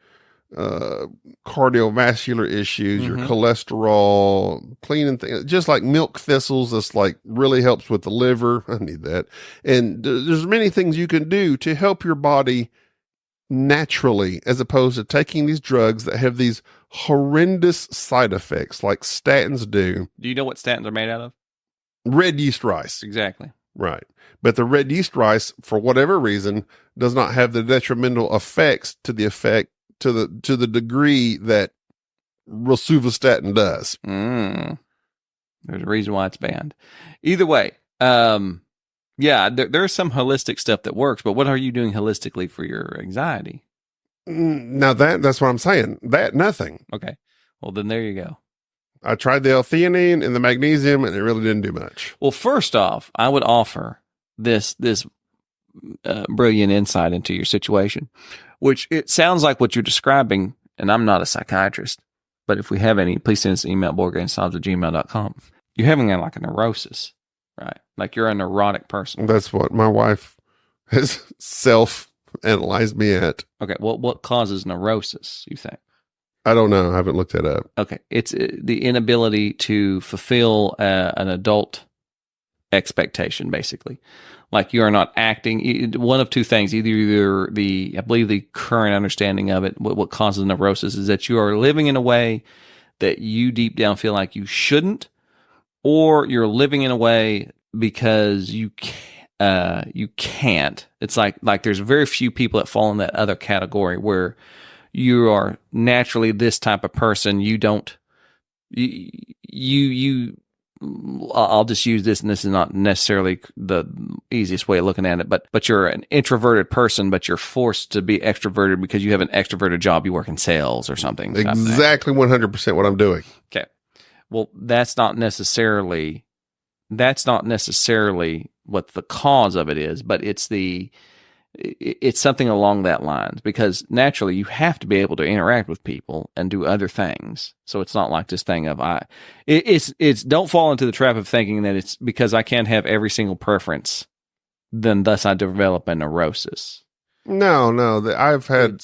cardiovascular issues, your cholesterol, cleaning things, just like milk thistles. This like really helps with the liver. I need that. And there's many things you can do to help your body naturally, as opposed to taking these drugs that have these horrendous side effects like statins do. Do you know what statins are made out of? Red yeast rice. Exactly. Right. But the red yeast rice, for whatever reason, does not have the detrimental effects to the degree that rosuvastatin does. There's a reason why it's banned. Either way, there's some holistic stuff that works, but what are you doing holistically for your anxiety? Now that's what I'm saying. Nothing. Okay. Well, then there you go. I tried the L-theanine and the magnesium, and it really didn't do much. Well, first off, I would offer this brilliant insight into your situation, which it sounds like what you're describing, and I'm not a psychiatrist, but if we have any, please send us an email at boardgamesnobs@gmail.com. You're having like a neurosis, right? Like you're a neurotic person. That's what my wife has self-analyzed me at. Okay, well, what causes neurosis, you think? I don't know. I haven't looked that up. Okay, it's the inability to fulfill an adult expectation, basically. Like you are not acting. One of two things: either I believe the current understanding of it, what causes neurosis, is that you are living in a way that you deep down feel like you shouldn't, or you're living in a way because you can't. It's like there's very few people that fall in that other category where you are naturally this type of person. You don't. I'll just use this, and this is not necessarily the easiest way of looking at it, but you're an introverted person, but you're forced to be extroverted because you have an extroverted job. You work in sales or something. Exactly 100% what I'm doing. Okay. Well, that's not necessarily what the cause of it is, but it's something along that lines, because naturally you have to be able to interact with people and do other things. So it's not like this thing of it's don't fall into the trap of thinking that it's because I can't have every single preference, then thus I develop a neurosis. No, I've had,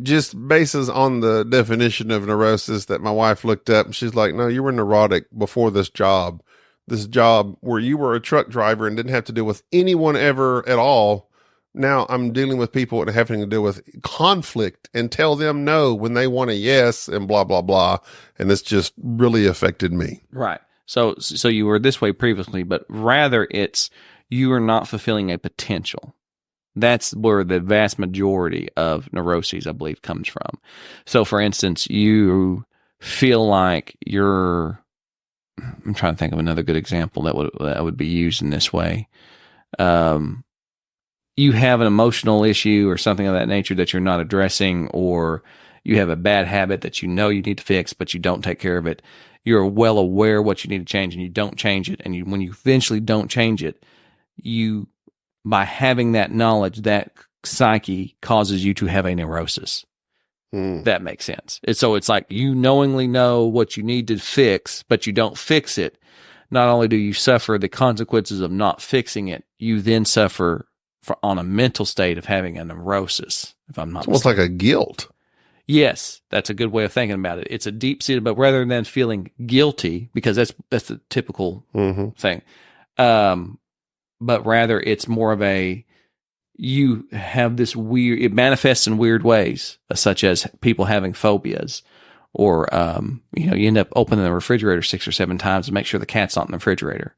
just basis on the definition of neurosis that my wife looked up, and she's like, no, you were neurotic before this job where you were a truck driver and didn't have to deal with anyone ever at all. Now I'm dealing with people and having to deal with conflict and tell them no when they want a yes and blah, blah, blah. And it's just really affected me. Right. So you were this way previously, but rather it's you are not fulfilling a potential. That's where the vast majority of neuroses, I believe, comes from. So for instance, you feel like I'm trying to think of another good example that would be used in this way. You have an emotional issue or something of that nature that you're not addressing, or you have a bad habit that you know you need to fix, but you don't take care of it. You're well aware what you need to change, and you don't change it. And when you eventually don't change it, by having that knowledge, that psyche causes you to have a neurosis. That makes sense. So it's like you knowingly know what you need to fix, but you don't fix it. Not only do you suffer the consequences of not fixing it, you then suffer on a mental state of having a neurosis. If I'm not mistaken. Almost like a guilt. Yes, that's a good way of thinking about it. It's a deep-seated, but rather than feeling guilty, because that's the typical thing, but rather it's more of you have this weird, it manifests in weird ways, such as people having phobias, or, you end up opening the refrigerator 6 or 7 times to make sure the cat's not in the refrigerator.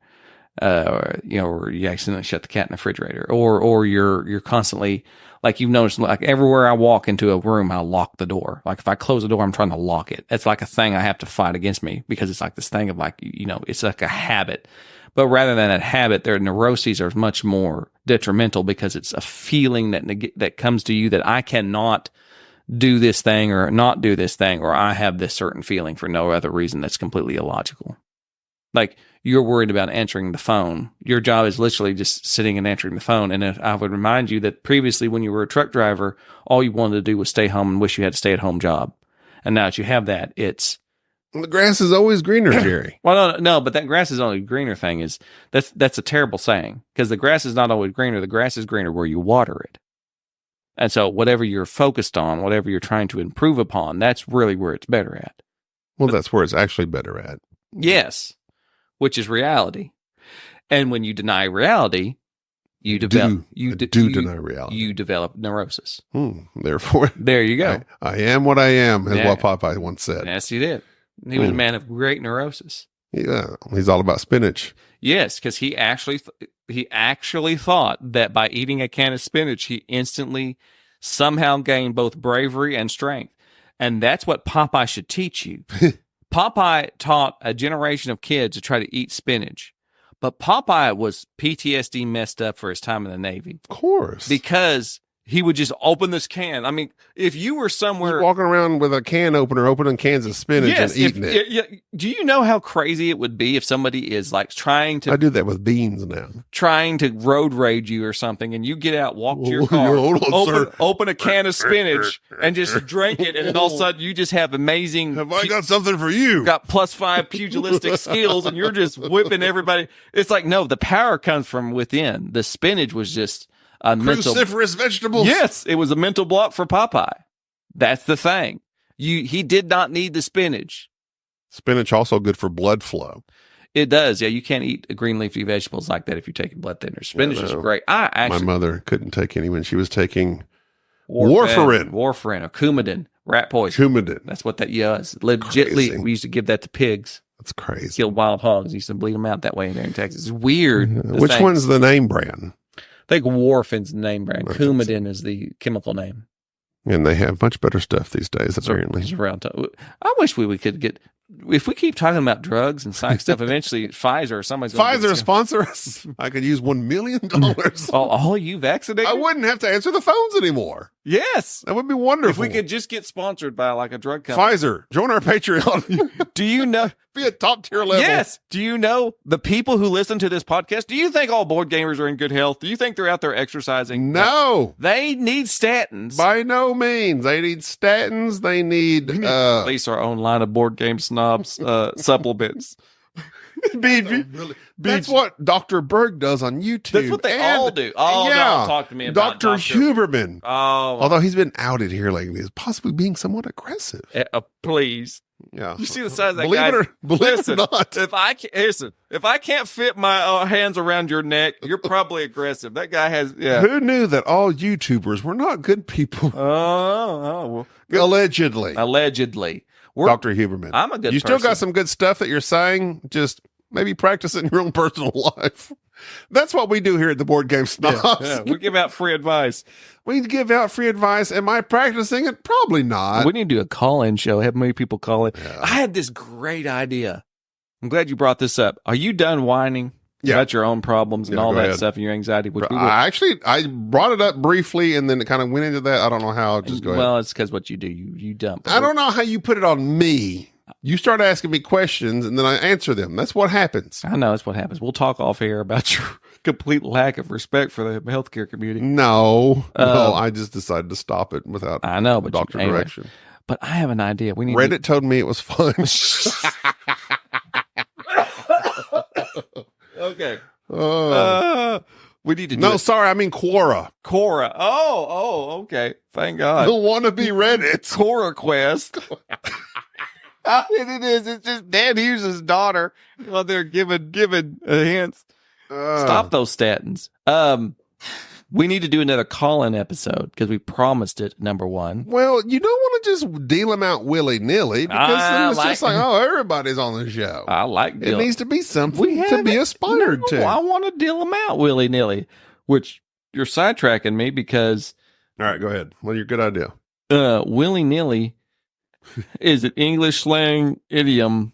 Or you accidentally shut the cat in the refrigerator, or you're constantly, like, you've noticed, like, everywhere I walk into a room, I lock the door. Like, if I close the door, I'm trying to lock it. It's like a thing I have to fight against me, because it's like this thing of, like, it's like a habit. But rather than that habit, their neuroses are much more detrimental, because it's a feeling that comes to you that I cannot do this thing or not do this thing, or I have this certain feeling for no other reason that's completely illogical. Like, you're worried about answering the phone. Your job is literally just sitting and answering the phone. And I would remind you that previously, when you were a truck driver, all you wanted to do was stay home and wish you had a stay-at-home job. And now that you have that, it's... The grass is always greener, Jerry. Well, no, but that grass is only greener thing that's a terrible saying, because the grass is not always greener. The grass is greener where you water it. And so whatever you're focused on, whatever you're trying to improve upon, that's really where it's better at. Well, that's where it's actually better at. Yes. Which is reality. And when you deny reality, you develop deny reality. You develop neurosis. Therefore, there you go. I am what I am, is what Popeye once said. Yes, he did. He was a man of great neurosis. Yeah, he's all about spinach. Yes, because he actually thought that by eating a can of spinach, he instantly somehow gained both bravery and strength. And that's what Popeye should teach you. Popeye taught a generation of kids to try to eat spinach. But Popeye was PTSD messed up for his time in the Navy. Of course. Because he would just open this can. I mean, if you were somewhere... You're walking around with a can opener, opening cans of spinach and eating it. Do you know how crazy it would be if somebody is like trying to... I do that with beans now. Trying to road rage you or something, and you get out, walk to your car, open a can of spinach, and just drink it, and then all of a sudden you just have amazing... Have I got something for you? Got +5 pugilistic skills, and you're just whipping everybody. It's like, no, the power comes from within. The spinach was just... cruciferous vegetables. Yes, it was a mental block for Popeye. That's the thing. He did not need the spinach. Spinach also good for blood flow. It does. Yeah, you can't eat green leafy vegetables like that if you're taking blood thinners. Spinach is great. My mother couldn't take any when she was taking warfarin or Coumadin, rat poison. Coumadin. That's what that was. Legitly, we used to give that to pigs. That's crazy. Kill wild hogs. Used to bleed them out that way in there in Texas. It's weird. Which one's the name brand? I think warfarin's the name brand. Coumadin is the chemical name. And they have much better stuff these days, apparently. It's around. I wish we could get... If we keep talking about drugs and psych stuff, eventually Pfizer or somebody's going to... Pfizer sponsor us. I could use $1 million. All you vaccinated? I wouldn't have to answer the phones anymore. Yes. That would be wonderful. If we could just get sponsored by like a drug company. Pfizer, join our Patreon. Do you know... Be a top tier level. Yes. Do you know the people who listen to this podcast? Do you think all board gamers are in good health? Do you think they're out there exercising? No. They need statins. By no means. They need statins. They need release our own line of board game snobs supplements. That's what Dr. Berg does on YouTube. That's what they all do. Oh, yeah. Don't talk to me about Dr. Huberman. Oh. Although he's been outed here lately as possibly being somewhat aggressive. Please. Yeah. You see the size of that guy? Believe it or not. If I can't fit my hands around your neck, you're probably aggressive. That guy has, yeah. Who knew that all YouTubers were not good people? Well, allegedly. Dr. Huberman. I'm a good person. You still got some good stuff that you're saying. Just maybe practice it in your own personal life. That's what we do here at the Board Game Snobs. Yeah. We give out free advice. We give out free advice. Am I practicing it? Probably not. We need to do a call-in show. Have many people call in. Yeah. I had this great idea. I'm glad you brought this up. Are you done whining about your own problems and all that stuff and your anxiety? I brought it up briefly and then it kind of went into that. I don't know how. Just go ahead. Well, it's because what you do. You dump. I don't know how you put it on me. You start asking me questions and then I answer them. That's what happens. I know that's what happens. We'll talk off air about your complete lack of respect for the healthcare community. No, I just decided to stop it without doctor direction. But I have an idea. We need Reddit told me it was fun. Okay. We need to do No, it. sorry, I mean Quora. Quora. Oh, okay. Thank The God. wannabe Reddit. Quora Quest. It is. It's just Dan Hughes' daughter while they're giving hints. Stop those statins. We need to do another call-in episode because we promised it, number one. Well, you don't want to just deal them out willy-nilly because then it's just like, oh, everybody's on the show. I like It deal. needs to be something to be aspired to. I want to deal them out willy-nilly, which you're sidetracking me because All right, go ahead. Well, your good idea. willy-nilly is an English slang idiom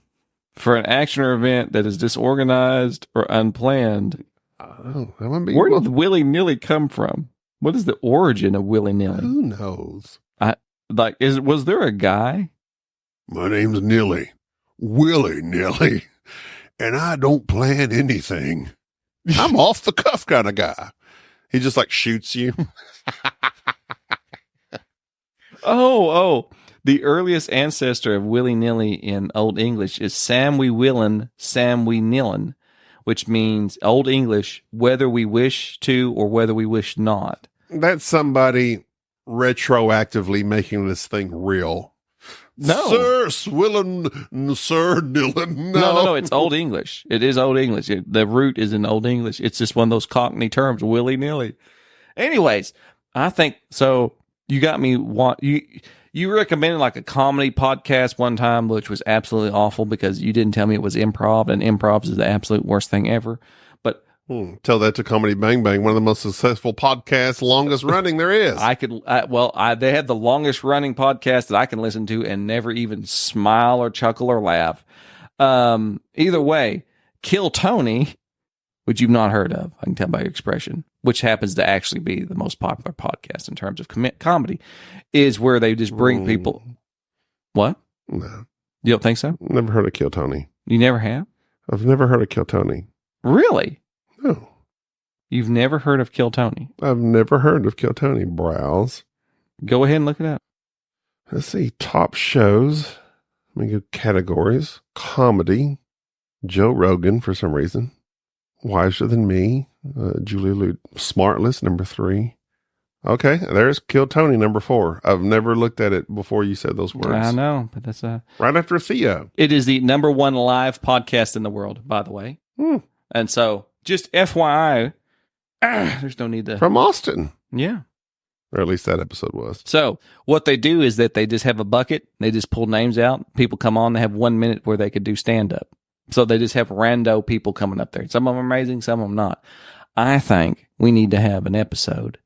for an action or event that is disorganized or unplanned. Oh, that would be. Where did willy-nilly come from? What is the origin of willy-nilly? Who knows? Was there a guy? My name's Nilly. Willy-nilly. And I don't plan anything. I'm off the cuff kind of guy. He just like shoots you. Oh. The earliest ancestor of willy-nilly in Old English is Sam we willin', Sam we nillin', which means Old English, whether we wish to or whether we wish not. That's somebody retroactively making this thing real. No. Sir Swillin, Sir Nillin. No. It's Old English. It is Old English. The root is in Old English. It's just one of those Cockney terms, willy-nilly. Anyways, I think so. You got me. You recommended like a comedy podcast one time, which was absolutely awful because you didn't tell me it was improv, and improv is the absolute worst thing ever. But tell that to Comedy Bang Bang, one of the most successful podcasts, longest running there is. They have the longest running podcast that I can listen to and never even smile or chuckle or laugh. Either way, Kill Tony, which you've not heard of, I can tell by your expression, which happens to actually be the most popular podcast in terms of comedy, is where they just bring people. What? No. You don't think so? Never heard of Kill Tony. You never have? I've never heard of Kill Tony. Really? No. You've never heard of Kill Tony? I've never heard of Kill Tony. Browse. Go ahead and look it up. Let's see. Top shows. Let me go categories. Comedy. Joe Rogan for some reason. Wiser Than Me. Julia Louis. Smartless, number 3. Okay, there's Kill Tony, number 4. I've never looked at it before you said those words. I know, but that's right after Theo. It is the number 1 live podcast in the world, by the way. And so, just FYI, there's no need to... From Austin. Yeah. Or at least that episode was. So, what they do is that they just have a bucket. They just pull names out. People come on. They have 1 minute where they could do stand-up. So, they just have rando people coming up there. Some of them are amazing, some of them not. I think we need to have an episode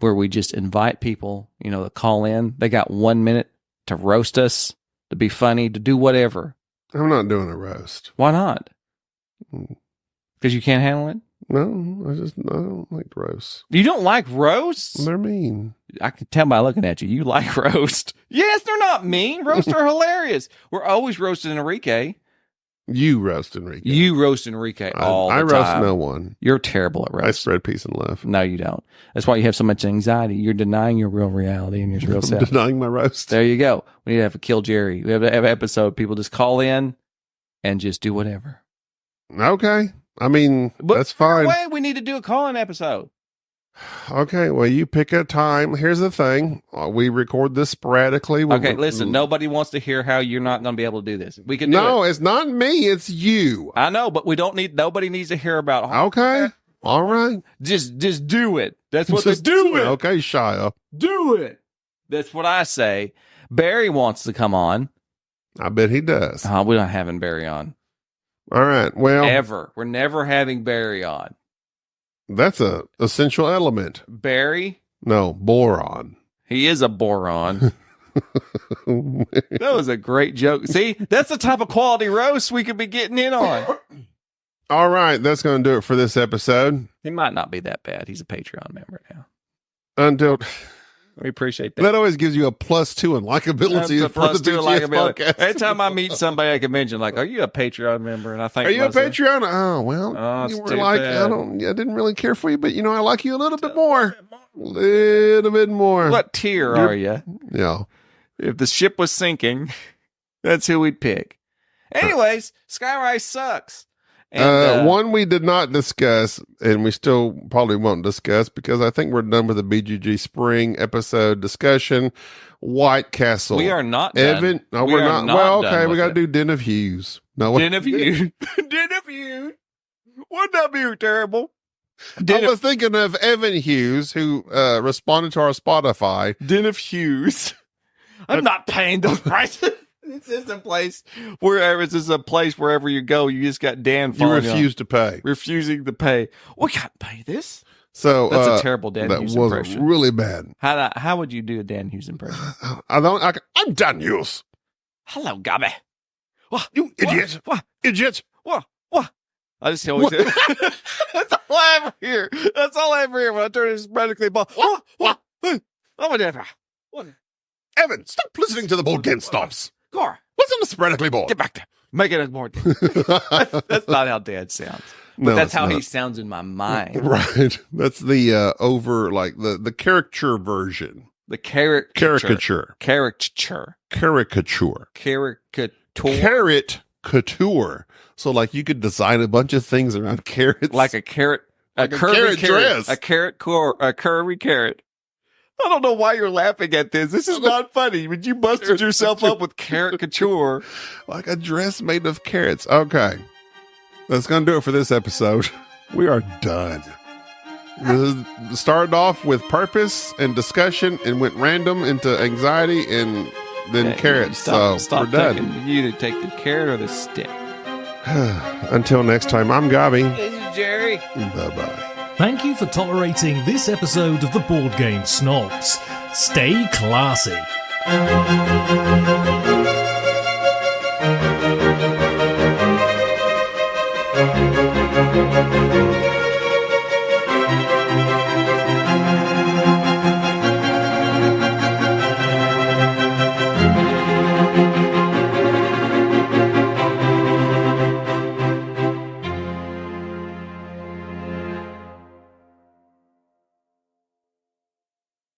where we just invite people, to call in. They got 1 minute to roast us, to be funny, to do whatever. I'm not doing a roast. Why not? Because you can't handle it? No, I don't like roasts. You don't like roasts? They're mean. I can tell by looking at you. You like roast. Yes, they're not mean. Roasts are hilarious. We're always roasting Enrique. You roast Enrique. You roast Enrique all the time. I roast no one. You're terrible at roast. I spread peace and love. No, you don't. That's why you have so much anxiety. You're denying your real reality and your real self. Denying my roast. There you go. We need to have a Kill Jerry. We have to have an episode. People just call in and just do whatever. Okay. I mean, that's fine. Wait, we need to do a call-in episode. Okay, well, you pick a time. Here's the thing. We record this sporadically. Okay, listen, nobody wants to hear how you're not going to be able to do this. We can do it. No, it's not me. It's you. I know, but nobody needs to hear about it. Okay. All right. Just do it. That's what Just do it. Okay, Shia. Do it. That's what I say. Barry wants to come on. I bet he does. We're not having Barry on. All right. Well, Ever. We're never having Barry on. That's a essential element. Barry? No, boron. He is a boron. That was a great joke. See, that's the type of quality roast we could be getting in on. All right, that's going to do it for this episode. He might not be that bad. He's a Patreon member now. Until we appreciate that. That always gives you a +2 in likability for the BGS podcast. Every time I meet somebody at a convention, like, are you a Patreon member? And I think, are you a Patreon? Oh, well, you were like, bad. I didn't really care for you, but I like you a little bit more. Little bit more. What tier are you? Yeah. If the ship was sinking, that's who we'd pick. Anyways, Skyrise sucks. And, one we did not discuss, and we still probably won't discuss because I think we're done with the BGG Spring episode discussion. White Castle. we are not done. Evan. No, We we're are not. Well, done okay, we with got to it. do Den of Hughes. No, Den of Hughes. Den of Hughes. Wouldn't that be terrible? I was thinking of Evan Hughes, who responded to our Spotify. Den of Hughes. I'm not paying those prices. It's just a place wherever you go, you just got Dan You following refused to pay. refusing to pay. We can't pay this. So That's a terrible Dan that Hughes was impression. really bad. How would you do a Dan Hughes impression? I'm Dan Hughes. Hello, Gabby. What? You idiot. What? Idiot. What? I just always say, that's all I ever hear. That's all I ever hear when I turn this radically ball. What? Oh, my dad. What? Evan, stop listening to the board game Snobs. Cora, Listen to Sporadically Board. get back there. Make it more. That's not how Dad sounds. But No, that's it's how he not. sounds in my mind. Right. That's the over, like the caricature version. The caricature. Caricature. Caricature. Carrot couture. So like you could design a bunch of things around carrots. Like a carrot. Like a curvy carrot dress. A curvy carrot. I don't know why you're laughing at this. This is not funny. But you busted yourself up with caricature. Like a dress made of carrots. Okay. That's going to do it for this episode. We are done. This started off with purpose and discussion and went random into anxiety and then Yeah, carrots. Stop we're done. taking- You either take the carrot or the stick. Until next time, I'm Gabi. This is Jerry. Bye-bye. Thank you for tolerating this episode of the Board Game Snobs. Stay classy.